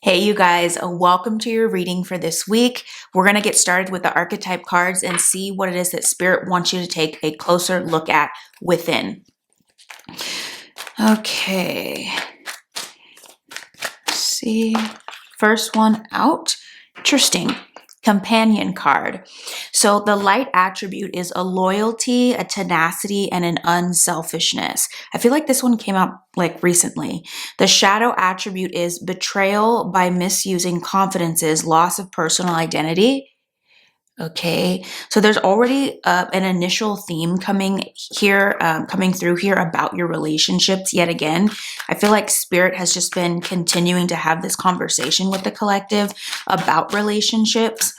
Hey, you guys, welcome to your reading for this week. We're going to get started with the archetype cards and see what it is that Spirit wants you to take a closer look at within. Okay. Let's see. First one out. Interesting. Companion card. So the light attribute is a loyalty, a tenacity, and an unselfishness. I feel like this one came out like recently. The shadow attribute is betrayal by misusing confidences, loss of personal identity. Okay, so there's already an initial theme coming through here about your relationships. Yet again, I feel like Spirit has just been continuing to have this conversation with the collective about relationships,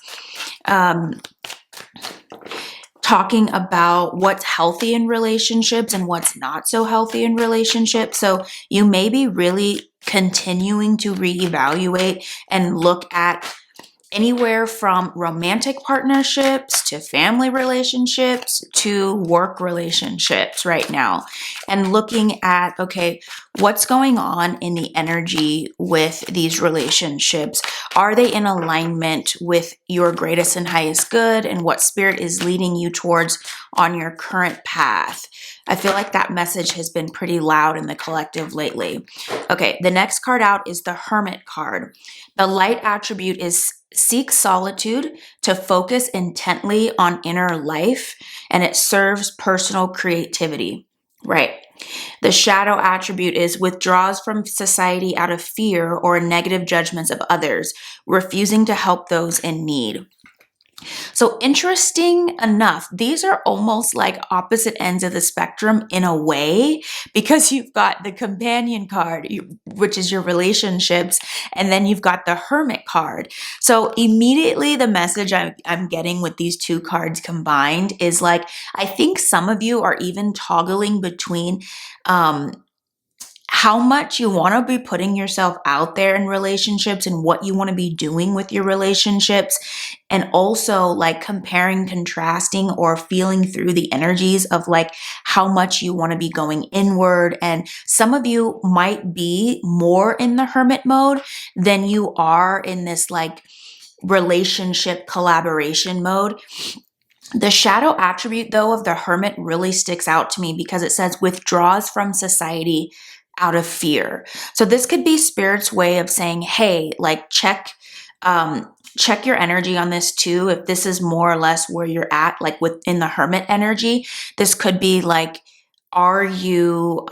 talking about what's healthy in relationships and what's not so healthy in relationships. So you may be really continuing to reevaluate and look at anywhere from romantic partnerships to family relationships to work relationships right now, and looking at, okay, what's going on in the energy with these relationships? Are they in alignment with your greatest and highest good and what Spirit is leading you towards on your current path? I feel like that message has been pretty loud in the collective lately. Okay, the next card out is the Hermit card. The light attribute is seek solitude to focus intently on inner life, and it serves personal creativity, right? The shadow attribute is withdraws from society out of fear or negative judgments of others, refusing to help those in need. So interesting enough, these are almost like opposite ends of the spectrum in a way, because you've got the companion card, which is your relationships, and then you've got the Hermit card. So immediately the message I'm getting with these two cards combined is like, I think some of you are even toggling between how much you want to be putting yourself out there in relationships and what you want to be doing with your relationships, and also like comparing, contrasting, or feeling through the energies of like how much you want to be going inward. And some of you might be more in the hermit mode than you are in this like relationship collaboration mode. The shadow attribute, though, of the hermit really sticks out to me because it says withdraws from society out of fear. So this could be Spirit's way of saying, hey, like check your energy on this too. If this is more or less where you're at, like within the hermit energy, this could be like, are you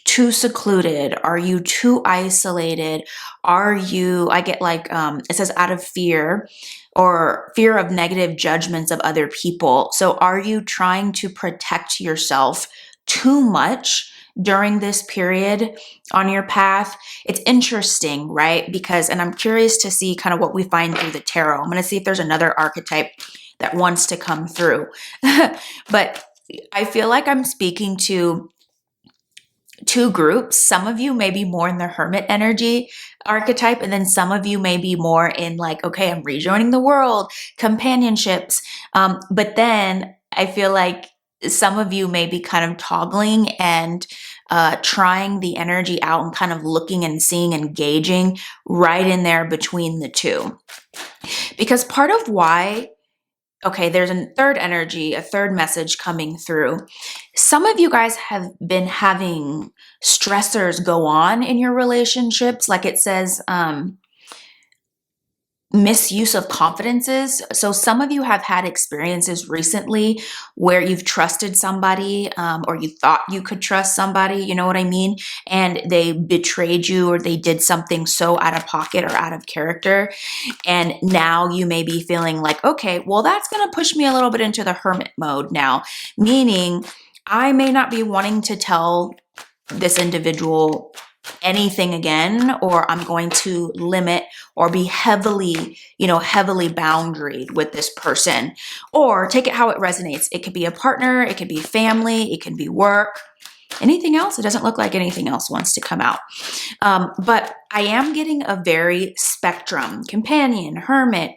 too secluded? Are you too isolated? I get like, it says out of fear, or fear of negative judgments of other people. So are you trying to protect yourself too much during this period on your path? It's interesting, right? Because, and I'm curious to see kind of what we find through the tarot. I'm going to see if there's another archetype that wants to come through. But I feel like I'm speaking to two groups. Some of you may be more in the hermit energy archetype, and then some of you may be more in like, okay, I'm rejoining the world, companionships. But then I feel like some of you may be kind of toggling and trying the energy out and kind of looking and seeing and gauging right in there between the two. Because part of why, okay, there's a third energy, a third message coming through. Some of you guys have been having stressors go on in your relationships. Like it says, misuse of confidences. So some of you have had experiences recently where you've trusted somebody, or you thought you could trust somebody, you know what I mean? And they betrayed you, or they did something so out of pocket or out of character. And now you may be feeling like, okay, well, that's going to push me a little bit into the hermit mode now, meaning I may not be wanting to tell this individual anything again, or I'm going to limit or be heavily boundaried with this person, or take it how it resonates. It could be a partner, it could be family, it could be work, anything else. It doesn't look like anything else wants to come out. But I am getting a very spectrum: companion, hermit,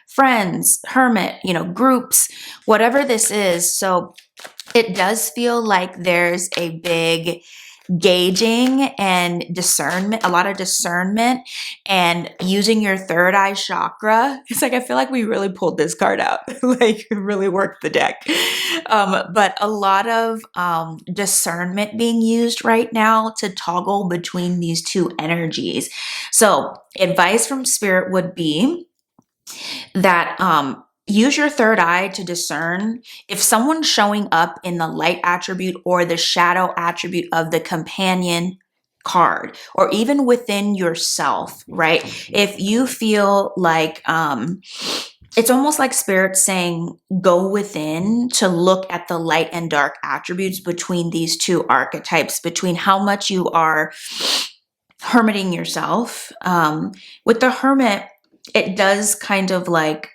friends, hermit, groups, whatever this is. So it does feel like there's a big gauging and discernment, a lot of discernment, and using your third eye chakra. It's like, I feel like we really pulled this card out, like really worked the deck. But a lot of discernment being used right now to toggle between these two energies. So advice from spirit would be that use your third eye to discern if someone's showing up in the light attribute or the shadow attribute of the companion card, or even within yourself, right? If you feel like it's almost like spirit saying go within to look at the light and dark attributes between these two archetypes, between how much you are hermiting yourself. With the hermit, it does kind of like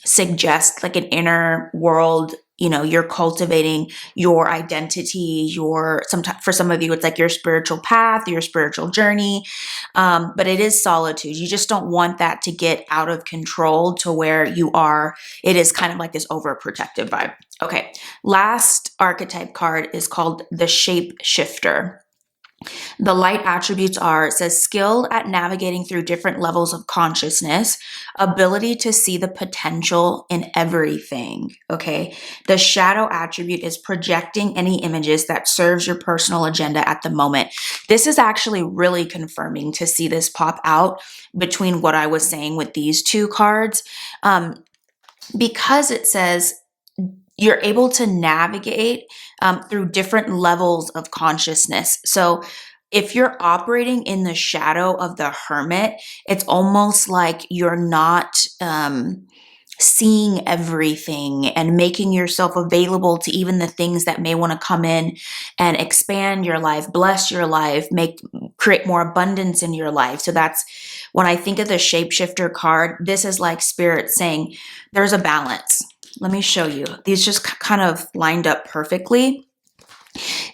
suggest like an inner world. You're cultivating your identity, sometimes for some of you, it's like your spiritual path, your spiritual journey. But it is solitude. You just don't want that to get out of control to where it is kind of like this overprotective vibe. Okay. Last archetype card is called the Shapeshifter. The light attributes are, it says, skilled at navigating through different levels of consciousness, ability to see the potential in everything. Okay. The shadow attribute is projecting any images that serves your personal agenda at the moment. This is actually really confirming to see this pop out between what I was saying with these two cards, because it says you're able to navigate through different levels of consciousness. So if you're operating in the shadow of the hermit, it's almost like you're not seeing everything and making yourself available to even the things that may want to come in and expand your life, bless your life, create more abundance in your life. So that's when I think of the Shapeshifter card, this is like spirit saying there's a balance. Let me show you. These just kind of lined up perfectly.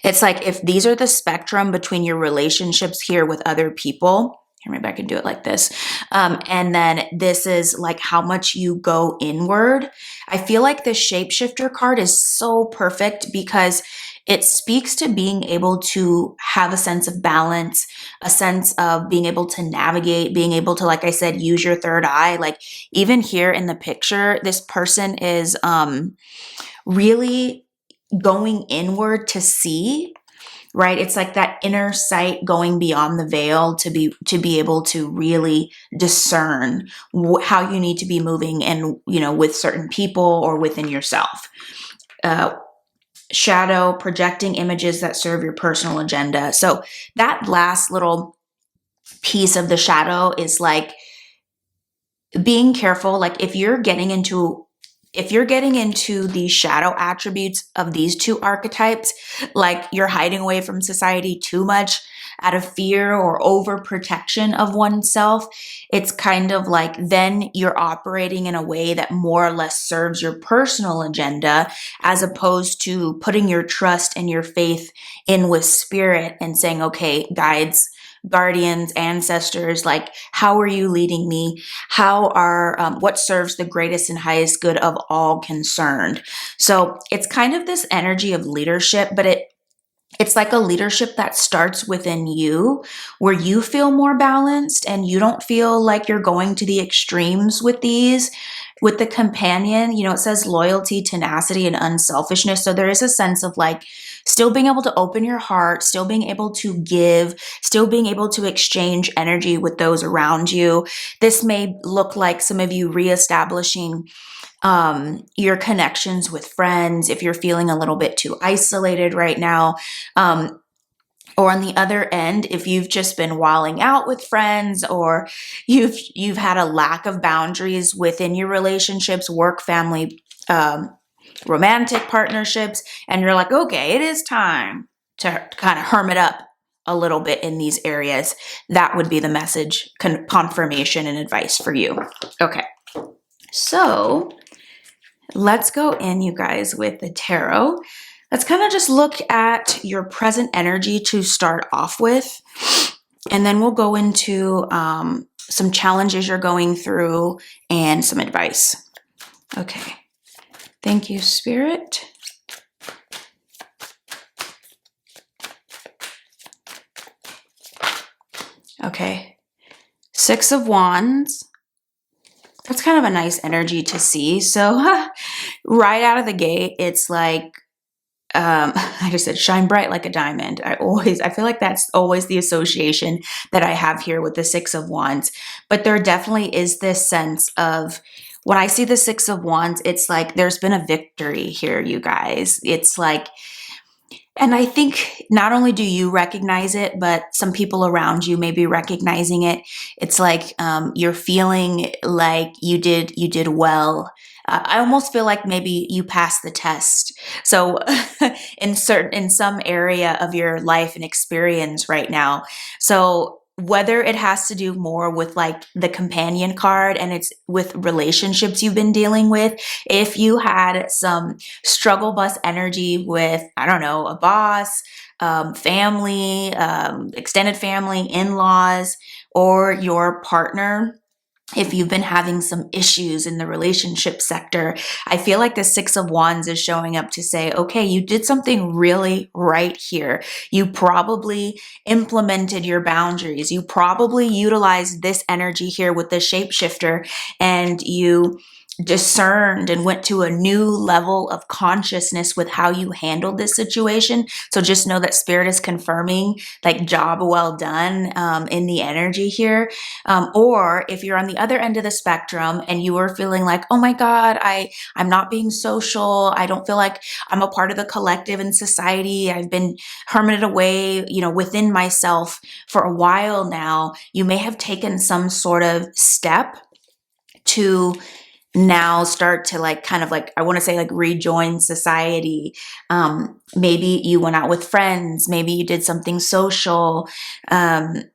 It's like if these are the spectrum between your relationships here with other people, here, maybe I can do it like this. And then this is like how much you go inward. I feel like the Shapeshifter card is so perfect because it speaks to being able to have a sense of balance, a sense of being able to navigate, being able to, like I said, use your third eye. Like even here in the picture, this person is really going inward to see, right? It's like that inner sight going beyond the veil to be able to really discern how you need to be moving and, with certain people or within yourself. Shadow, projecting images that serve your personal agenda. So that last little piece of the shadow is like being careful. Like if you're getting into these shadow attributes of these two archetypes, like you're hiding away from society too much out of fear or overprotection of oneself, it's kind of like then you're operating in a way that more or less serves your personal agenda, as opposed to putting your trust and your faith in with spirit and saying, okay, guides, guardians, ancestors, like how are you leading me? What serves the greatest and highest good of all concerned? So it's kind of this energy of leadership, but it's like a leadership that starts within you, where you feel more balanced and you don't feel like you're going to the extremes with the companion. It says loyalty, tenacity, and unselfishness. So there is a sense of like still being able to open your heart, still being able to give, still being able to exchange energy with those around you. This may look like some of you reestablishing your connections with friends if you're feeling a little bit too isolated right now. Or on the other end, if you've just been walling out with friends, or you've had a lack of boundaries within your relationships, work, family, romantic partnerships, and you're like, okay, it is time to kind of hermit up a little bit in these areas, that would be the message, confirmation, and advice for you. Okay, so let's go in, you guys, with the tarot. Let's kind of just look at your present energy to start off with, and then we'll go into some challenges you're going through and some advice. Okay. Thank you, Spirit. Okay. Six of Wands. That's kind of a nice energy to see. So right out of the gate, it's like, I just said shine bright like a diamond. I feel like that's always the association that I have here with the Six of Wands. But there definitely is this sense of, when I see the Six of Wands, it's like there's been a victory here, you guys. It's like, and I think not only do you recognize it, but some people around you may be recognizing it. It's like you're feeling like you did well. I almost feel like maybe you passed the test. So in some area of your life and experience right now. So whether it has to do more with like the companion card and it's with relationships you've been dealing with, if you had some struggle bus energy with, I don't know, a boss, family, extended family, in-laws, or your partner, if you've been having some issues in the relationship sector, I feel like the Six of Wands is showing up to say, okay, you did something really right here. You probably implemented your boundaries. You probably utilized this energy here with the shapeshifter, and you discerned and went to a new level of consciousness with how you handled this situation. So just know that Spirit is confirming, like, job well done in the energy here. Or if you're on the other end of the spectrum and you are feeling like, oh my God, I'm not being social. I don't feel like I'm a part of the collective in society. I've been hermited away, within myself for a while now. You may have taken some sort of step to now start to I want to say rejoin society. Maybe you went out with friends. Maybe you did something social.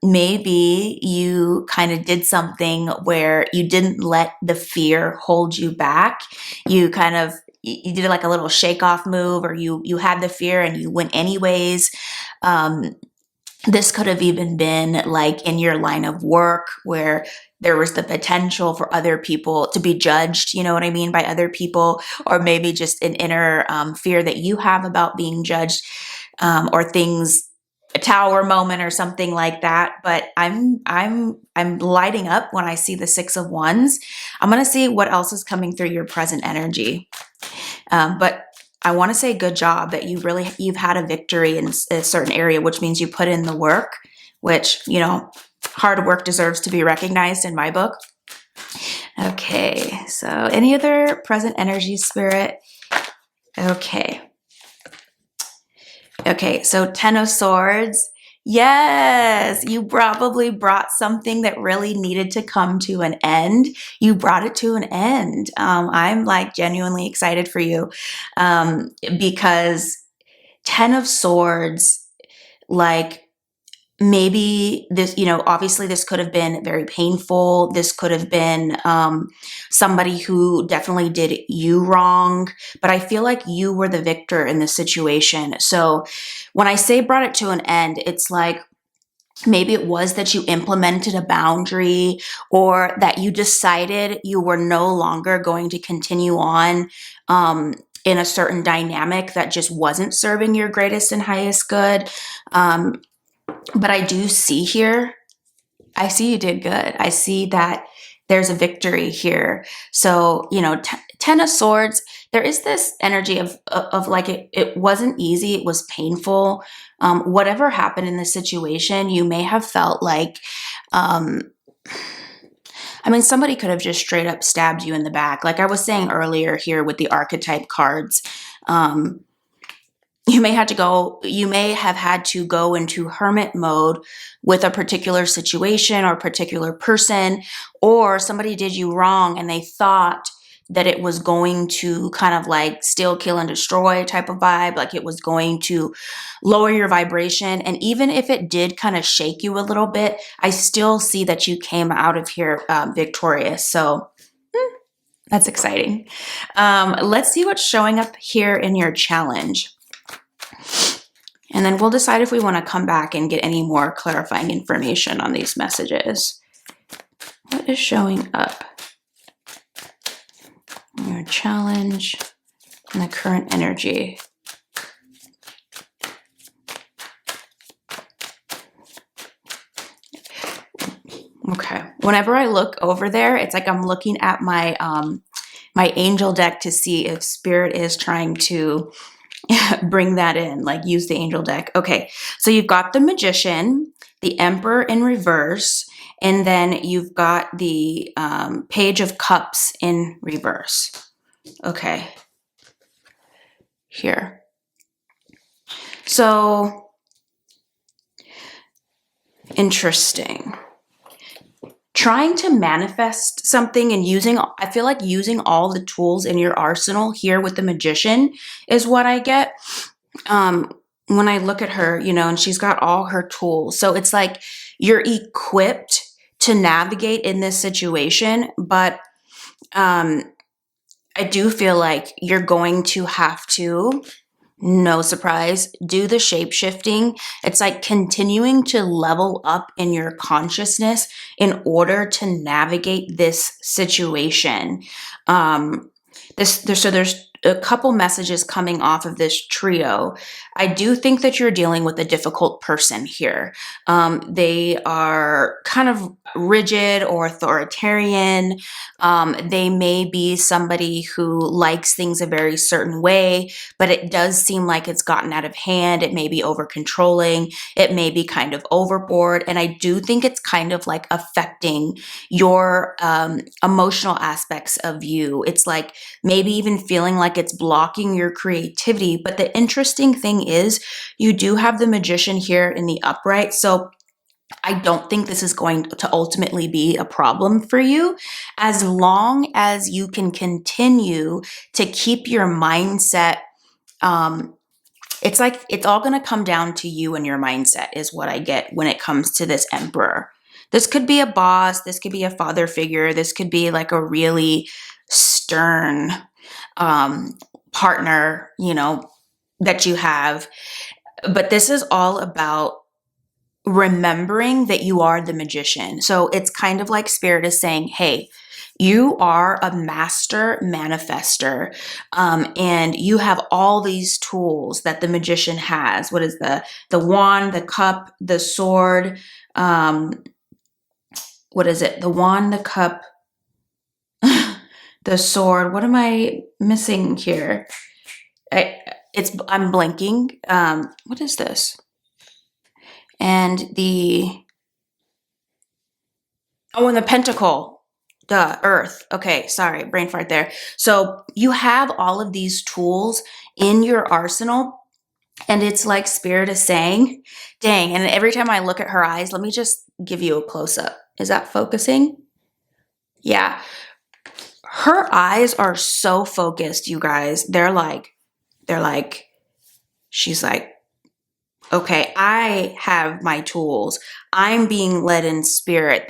Maybe you kind of did something where you didn't let the fear hold you back. You did like a little shake off move, or you had the fear and you went anyways. This could have even been like in your line of work where there was the potential for other people to be judged, you know what I mean, by other people, or maybe just an inner fear that you have about being judged, or things, a tower moment or something like that. But I'm lighting up when I see the Six of Wands. I'm going to see what else is coming through your present energy. But I want to say good job that you've had a victory in a certain area, which means you put in the work, which, hard work deserves to be recognized in my book. Okay, so any other present energy, Spirit? Okay, so Ten of Swords. Yes, you probably brought something that really needed to come to an end. You brought it to an end. I'm genuinely excited for you, because Ten of Swords, maybe this, obviously this could have been very painful. This could have been somebody who definitely did you wrong, but I feel like you were the victor in this situation. So when I say brought it to an end, it's like, maybe it was that you implemented a boundary, or that you decided you were no longer going to continue on in a certain dynamic that just wasn't serving your greatest and highest good. But I do see here, I see you did good. I see that there's a victory here. So, Ten of Swords, there is this energy of it wasn't easy. It was painful. Whatever happened in the situation, you may have felt like, somebody could have just straight up stabbed you in the back. Like I was saying earlier here with the archetype cards, you may have had to go into hermit mode with a particular situation or particular person, or somebody did you wrong and they thought that it was going to kind of steal, kill, and destroy type of vibe. Like it was going to lower your vibration. And even if it did kind of shake you a little bit, I still see that you came out of here victorious. So that's exciting. Let's see what's showing up here in your challenge. And then we'll decide if we want to come back and get any more clarifying information on these messages. What is showing up? Your challenge and the current energy. Okay. Whenever I look over there, it's like I'm looking at my my angel deck to see if spirit is trying to bring that in, like use the angel deck. Okay. So you've got the Magician, the Emperor in reverse, and then you've got the Page of Cups in reverse. Okay. Here. So interesting. Trying to manifest something and I feel like using all the tools in your arsenal here with the Magician is what I get. When I look at her, and she's got all her tools. So it's like you're equipped to navigate in this situation, but I do feel like you're going to have to, no surprise, do the shape shifting. It's like continuing to level up in your consciousness in order to navigate this situation. So there's a couple messages coming off of this trio. I do think that you're dealing with a difficult person here. They are kind of rigid or authoritarian. They may be somebody who likes things a very certain way, but it does seem like it's gotten out of hand. It may be over controlling. It may be kind of overboard. And I do think it's kind of like affecting your emotional aspects of you. It's like maybe even feeling like it's blocking your creativity. But the interesting thing is you do have the Magician here in the upright. So I don't think this is going to ultimately be a problem for you as long as you can continue to keep your mindset. It's like it's all going to come down to you and your mindset is what I get when it comes to this Emperor. This could be a boss. This could be a father figure. This could be like a really stern partner, that you have. But this is all about remembering that you are the Magician. So it's kind of like spirit is saying, hey, you are a master manifester, and you have all these tools that the Magician has. What is the wand, the cup, the sword? What is it? The wand, the cup, the sword. What am I missing here? I'm blanking. What is this? And the pentacle, the earth. Okay, sorry, brain fart there. So you have all of these tools in your arsenal, and it's like spirit is saying, dang, and every time I look at her eyes, let me just give you a close up. Is that focusing? Yeah. Her eyes are so focused, you guys. They're like, she's like, okay, I have my tools. I'm being led in spirit.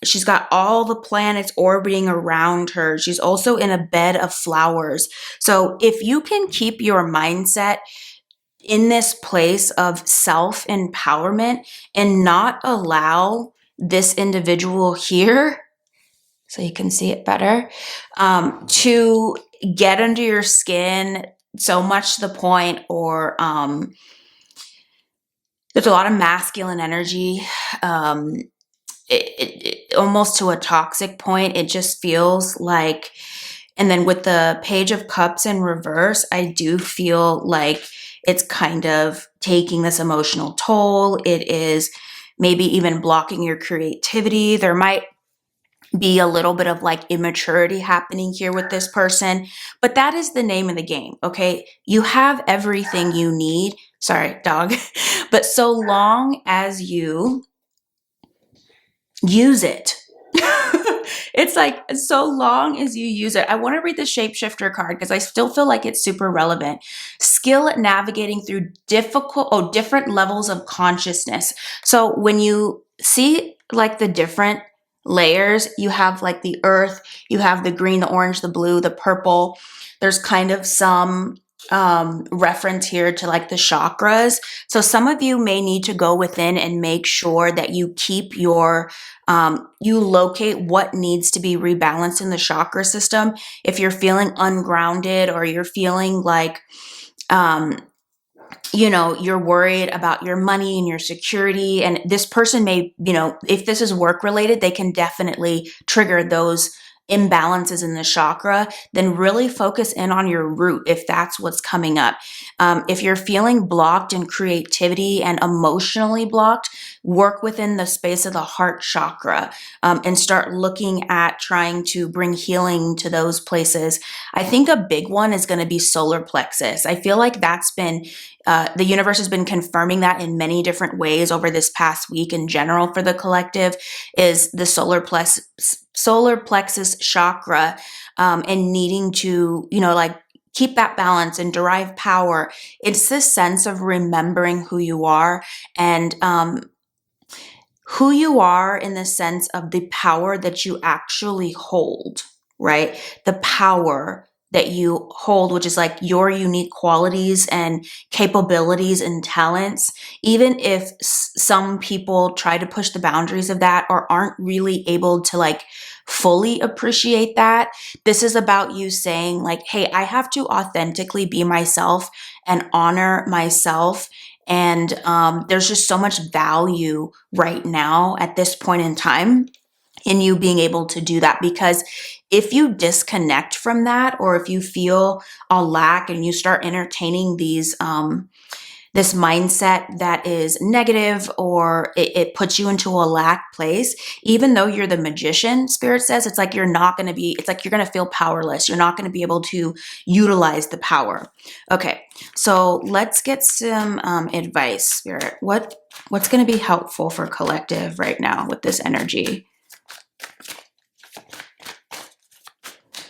She's got all the planets orbiting around her. She's also in a bed of flowers. So if you can keep your mindset in this place of self-empowerment and not allow this individual here, so you can see it better, to get under your skin so much to the point, or there's a lot of masculine energy, it almost to a toxic point. It just feels like, and then with the Page of Cups in reverse, I do feel like it's kind of taking this emotional toll. It is maybe even blocking your creativity. There might be a little bit of like immaturity happening here with this person, but that is the name of the game. Okay. You have everything you need. Sorry, dog. But so long as you use it, it's like, so long as you use it. I want to read the shapeshifter card because I still feel like it's super relevant. Skill at navigating through different levels of consciousness. So when you see like the different layers, you have like the earth, you have the green, the orange, the blue, the purple. There's kind of some reference here to like the chakras. So some of you may need to go within and make sure that you keep your, you locate what needs to be rebalanced in the chakra system. If you're feeling ungrounded or you're feeling like, you're worried about your money and your security. And this person may, if this is work related, they can definitely trigger those imbalances in the chakra. Then really focus in on your root if that's what's coming up. If you're feeling blocked in creativity and emotionally blocked, work within the space of the heart chakra, and start looking at trying to bring healing to those places. I think a big one is going to be solar plexus. I feel like that's been the universe has been confirming that in many different ways over this past week in general for the collective, is the solar plexus chakra, and needing to, like keep that balance and derive power. It's this sense of remembering who you are, and who you are in the sense of the power that you actually hold, right? The power that you hold, which is like your unique qualities and capabilities and talents. Even if some people try to push the boundaries of that or aren't really able to like fully appreciate that, this is about you saying like, hey, I have to authentically be myself and honor myself. And there's just so much value right now at this point in time in you being able to do that. Because if you disconnect from that, or if you feel a lack and you start entertaining these this mindset that is negative, or it puts you into a lack place, even though you're the magician, spirit says, it's like you're going to feel powerless. You're not going to be able to utilize the power. Okay, so let's get some advice, spirit. What's going to be helpful for collective right now with this energy?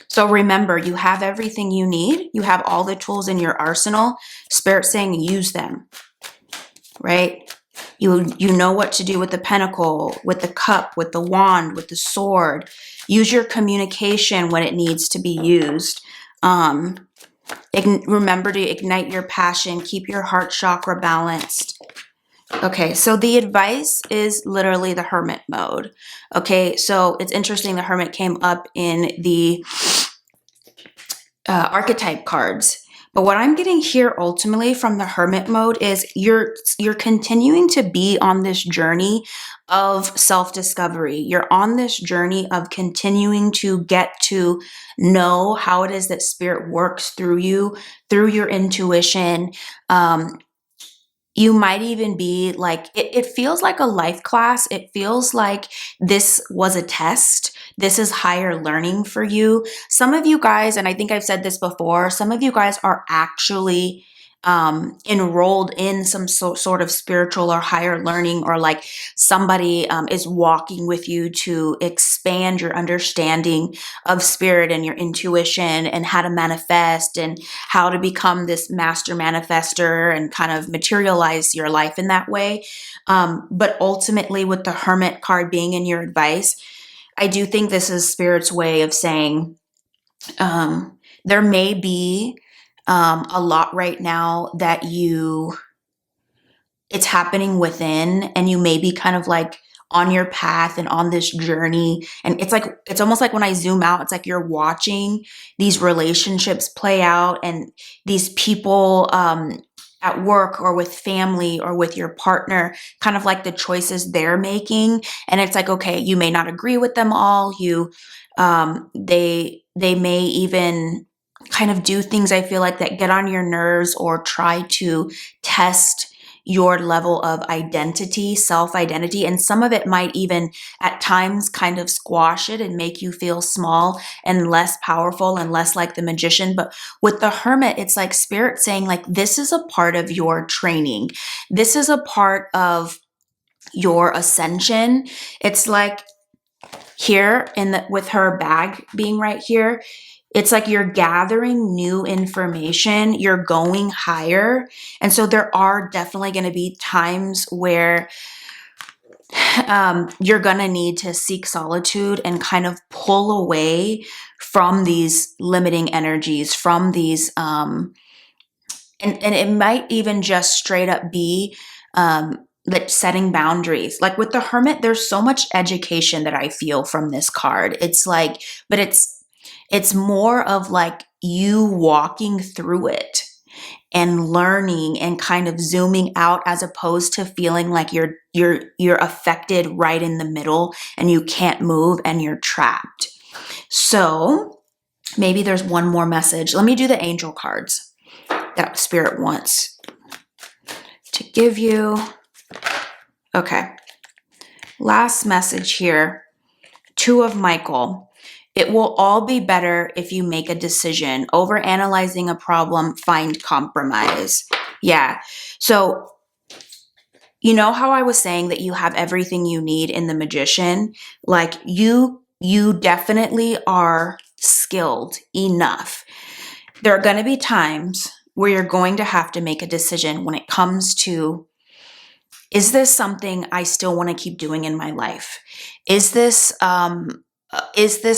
So remember, you have everything you need. You have all the tools in your arsenal. Spirit saying use them, right? You know what to do with the pentacle, with the cup, with the wand, with the sword. Use your communication when it needs to be used. Remember to ignite your passion. Keep your heart chakra balanced. Okay, so the advice is literally the hermit mode. Okay, so it's interesting the hermit came up in the archetype cards. But what I'm getting here ultimately from the hermit mode is you're continuing to be on this journey of self-discovery. You're on this journey of continuing to get to know how it is that spirit works through you, through your intuition. You might even be like, it feels like a life class. It feels like this was a test. This is higher learning for you. Some of you guys, and I think I've said this before, some of you guys are actually enrolled in some sort of spiritual or higher learning, or like somebody is walking with you to expand your understanding of spirit and your intuition and how to manifest and how to become this master manifester and kind of materialize your life in that way. But ultimately, with the hermit card being in your advice, I do think this is spirit's way of saying there may be a lot right now that it's happening within, and you may be kind of like on your path and on this journey. And it's almost like when I zoom out, it's like you're watching these relationships play out, and these people at work or with family or with your partner, kind of like the choices they're making. And it's like, okay, you may not agree with them all. They may even kind of do things, I feel like, that get on your nerves or try to test your level of identity, self-identity. And some of it might even at times kind of squash it and make you feel small and less powerful and less like the magician. But with the hermit, it's like spirit saying like, this is a part of your training. This is a part of your ascension. It's like here with her bag being right here, it's like you're gathering new information, you're going higher. And so there are definitely going to be times where you're going to need to seek solitude and kind of pull away from these limiting energies, from these, and it might even just straight up be like setting boundaries. Like with the hermit, there's so much education that I feel from this card. It's like, but it's more of like you walking through it and learning and kind of zooming out, as opposed to feeling like you're affected right in the middle and you can't move and you're trapped. So maybe there's one more message. Let me do the angel cards that Spirit wants to give you. Okay. Last message here. 2 of Michael. It will all be better if you make a decision. Overanalyzing a problem, find compromise. Yeah. So, you know how I was saying that you have everything you need in the Magician? Like you definitely are skilled enough. There are going to be times where you're going to have to make a decision when it comes to, is this something I still want to keep doing in my life? Is this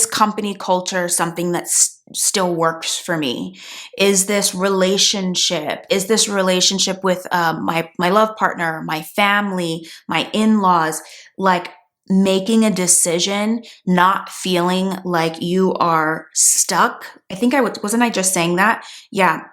company culture something that still works for me? Is this relationship with my love partner, my family, my in-laws? Like making a decision, not feeling like you are stuck. I think wasn't I just saying that? Yeah.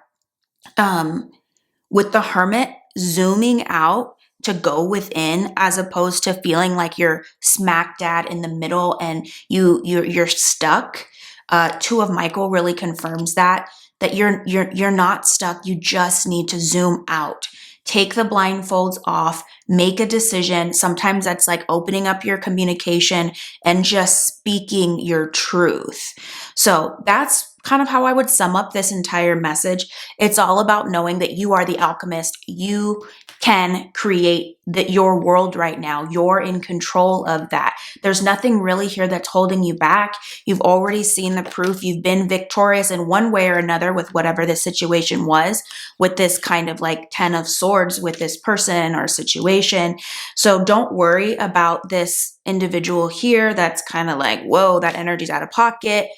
With the Hermit, zooming out to go within, as opposed to feeling like you're smack dab in the middle and you're stuck. 2 of Michael really confirms that you're not stuck. You just need to zoom out. Take the blindfolds off, make a decision. Sometimes that's like opening up your communication and just speaking your truth. So that's kind of how I would sum up this entire message. It's all about knowing that you are the alchemist. You can create your world right now. You're in control of that. There's nothing really here that's holding you back. You've already seen the proof. You've been victorious in one way or another with whatever the situation was, with this kind of like 10 of swords with this person or situation. So don't worry about this individual here that's kind of like, whoa, that energy's out of pocket.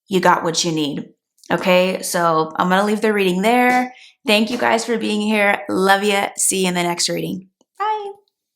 You got what you need. Okay, so I'm going to leave the reading there. Thank you guys for being here. Love you. See you in the next reading.